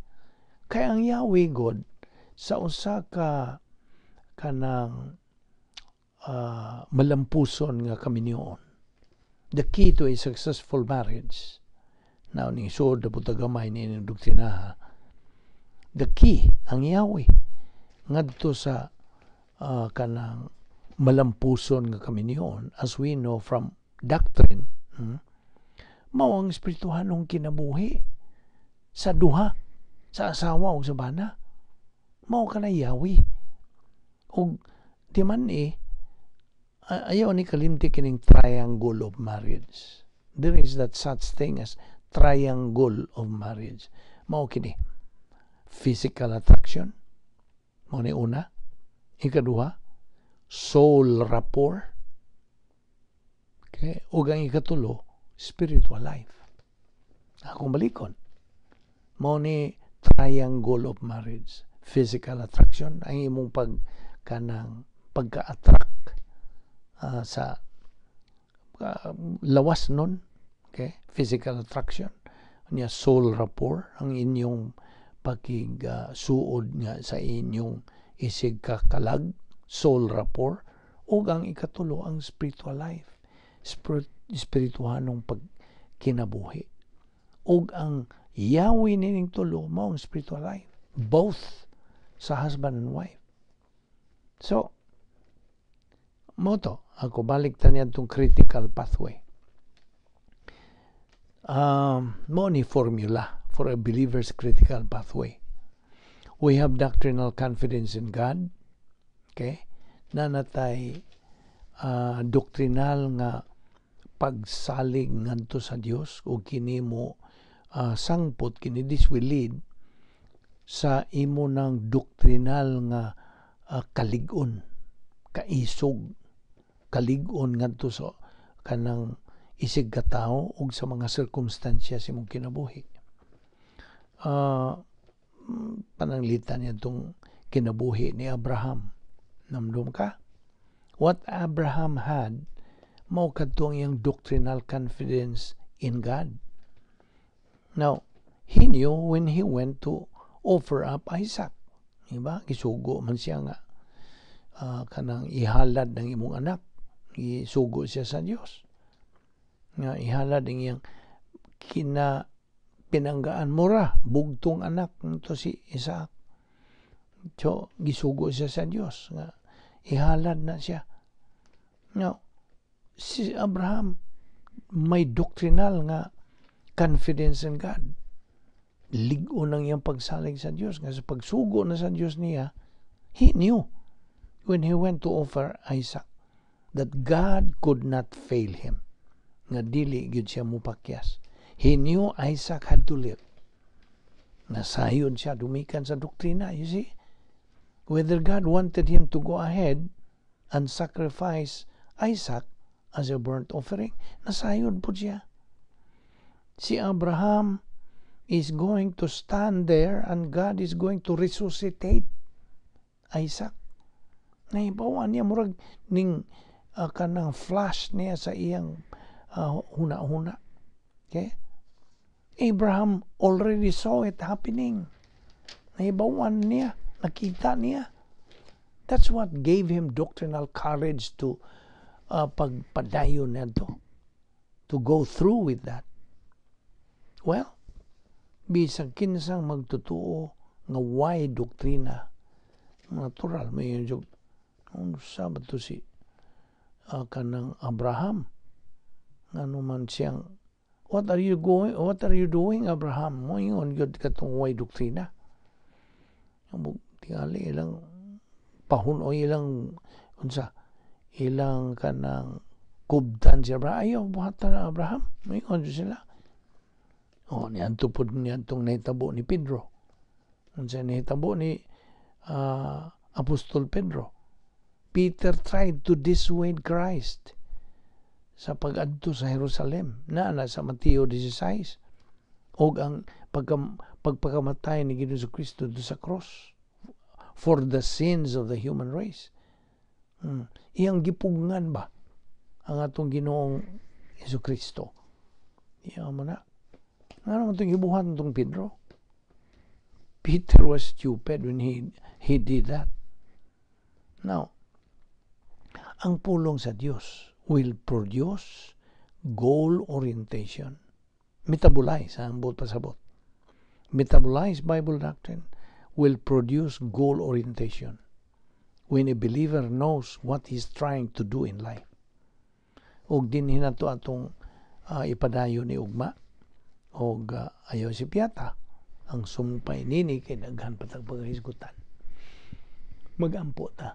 Kaya ang Yahweh God, sa usa ka kanang malampuson nga kaminyoon, the key to a successful marriage, now ni sod na putagamay ni doktrina, the key, ang Yahweh, ngadto sa kanang malampuson nga kaminyoon, as we know from Doctrine, mao ang espirituhanong kinabuhi sa duha, sa asawa o sa bana. Mao ka na Yahweh. O di man ayaw ni kalimti kining triangle of marriage. There is that such thing as triangle of marriage. Mao kini physical attraction, mao ni una. Ikaduha, soul rapport. Okay, ug ang ikatulo, spiritual life. Akong balikon, mao ni triangle of marriage. Physical attraction, ang imong pagka-attract sa lawas nun. Okay, physical attraction. Nya soul rapport, ang inyong pakigsuod nga sa inyong isig kakalag, soul rapport. Ug ang ikatulo, ang spiritual life. Espirituhanong pagkinabuhi. Ug ang Yahweh nining tulo mao ang spiritual life, both sa husband and wife. So mo to ako balik taniad tong critical pathway. Mo ni formula for a believer's critical pathway. We have doctrinal confidence in God. Okay, nanatay doctrinal nga pagsalig ngadto sa Dios o kini mo sangpot kini this will lead sa imo ng doctrinal nga kalig-on, kaisog, kalig-on ngadto sa kanang isig ka tao ug sa mga circumstansya sa imong kinabuhi. Pananglitan niya itong kinabuhi ni Abraham. Namdum ka? What Abraham had, mao kadtong iyang doctrinal confidence in God. Now, he knew when he went to offer up Isaac. Diba? Gisugo man siya nga kanang ihalad ng imong anak. Gisugo siya sa Dios. Nga ihalad ng iyang pinanggaan mura, bugtong anak nito si Isaac. So, gisugo siya sa Dios. Nga ihalad na siya. Now, si Abraham, may doctrinal nga confidence in God. Ligo nang iyang pagsalig sa Dios nga sa pagsugo na sa Dios niya, he knew when he went to offer Isaac that God could not fail him. Nga dili gyud siya mupakyas. He knew Isaac had to live. Nasayod siya dumikan sa doktrina, you see? Whether God wanted him to go ahead and sacrifice Isaac as a burnt offering, nasayod po siya. Si Abraham is going to stand there and God is going to resuscitate Isaac. Nahibawan niya murag ning kanang flash niya sa iyang huna-huna. Okay? Abraham already saw it happening. Nahibawan niya, nakita niya. That's what gave him doctrinal courage to pagpadayon na to go through with that. Well, bisag kinsang magtutuo nga why doktrina, natural may yung sabat to si kanang Abraham, ano man siyang, what are you doing Abraham? Mo ingon gyud katong why doktrina. Tingali ilang pahun o ilang unsa ilang kanang kubtan si Abraham, ayaw buhatan na Abraham, mo ingon sila. Niyanto po niyantong nahitabo ni Pedro. Unsa nahitabo ni Apostol Pedro. Peter tried to dissuade Christ sa pag-adto sa Jerusalem. Naana sa Mateo 16. Og ang pagpakamatay ni Ginoong Kristo do sa cross for the sins of the human race. Iyang gipugngan ba ang atong Ginoong Kristo? Iyang mo na. Ano mo itong ibuhan itong Pedro? Peter was stupid when he did that. Now, ang pulong sa Diyos will produce goal orientation. Metabolize, ang buot pasabot. Metabolize Bible doctrine will produce goal orientation when a believer knows what he's trying to do in life. Og din hinato atong ipadayo ni ugma og ayaw si piyata ang sumpay nini kay daghan patag paghisgutan. Magampo ta.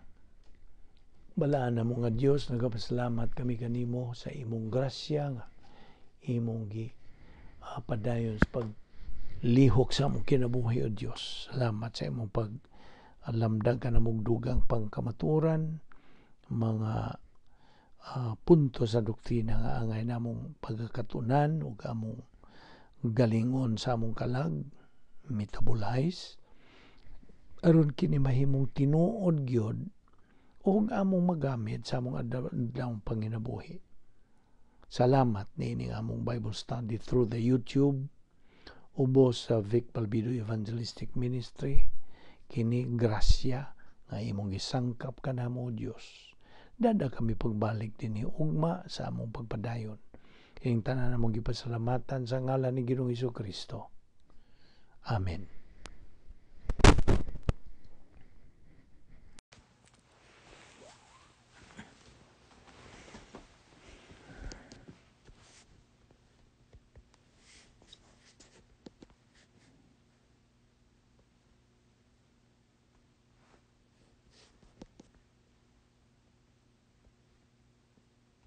Balaan na mo nga Dios, nagapasalamat kami kanimo sa imong grasya nga imong padayon sa paglihok sa among kinabuhi o Dios. Salamat sa imong paglamdag ka na mong dugang pangkamaturan, mga punto sa doktrina nga angay namong pagkakatunan ug among galingon sa among kalag, metabolize, aron kini mahimong tinuod gyud ug among magamit sa among adlawng panginabuhi. Salamat niining among Bible study through the YouTube ubos sa Vic Balbido Evangelistic Ministry. Kini grasya nga imong gisangkap kanamo Dios. Dada kami pagbalik dinhi ugma sa among pagpadayon. Kining tanan namong gipasalamatan sa ngalan ni Ginoong Kristo. Amen.